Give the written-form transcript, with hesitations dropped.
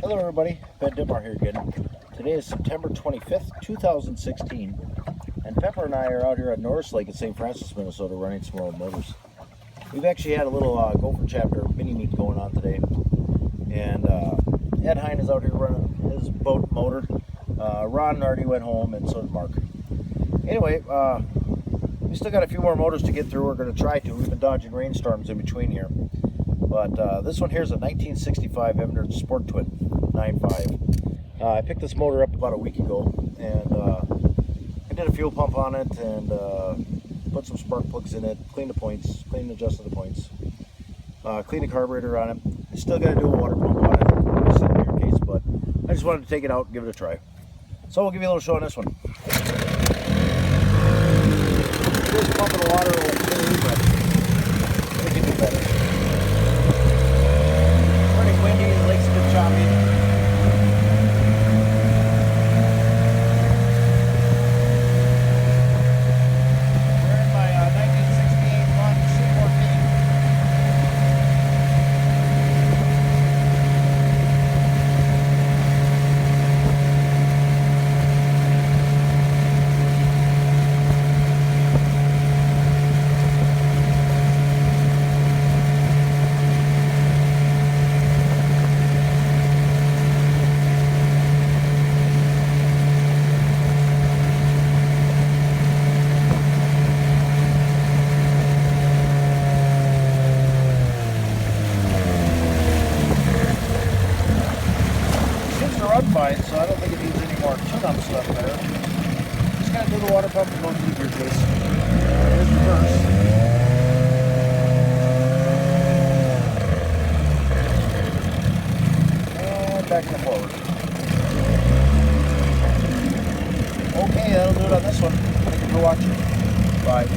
Hello everybody, Ben Dimar here again. Today is September 25th, 2016, and Pepper and I are out here at Norris Lake in St. Francis, Minnesota, running some old motors. We've actually had a little Gopher Chapter mini meet going on today, and Ed Hine is out here running his boat motor. Ron already went home, and so did Mark. Anyway, we still got a few more motors to get through. We're going to try to. We've been dodging rainstorms in between here. But this one here is a 1965 Evinrude Sportwin 9.5. I picked this motor up about a week ago, and I did a fuel pump on it and put some spark plugs in it, cleaned the points, cleaned and adjusted the points, cleaned the carburetor on it. I still got to do a water pump on it, just in your case, but I just wanted to take it out and give it a try. So we'll give you a little show on this one. Just pumping the water okay, but we can do better. Windy, the lake's a bit choppy. We're in my 1968 Model C14. Fine, so I don't think it needs any more tune-up stuff there. Just gotta do the water pump and go through the gear case. There's reverse. And back to forward. Okay, that'll do it on this one. Thank you for watching. Bye.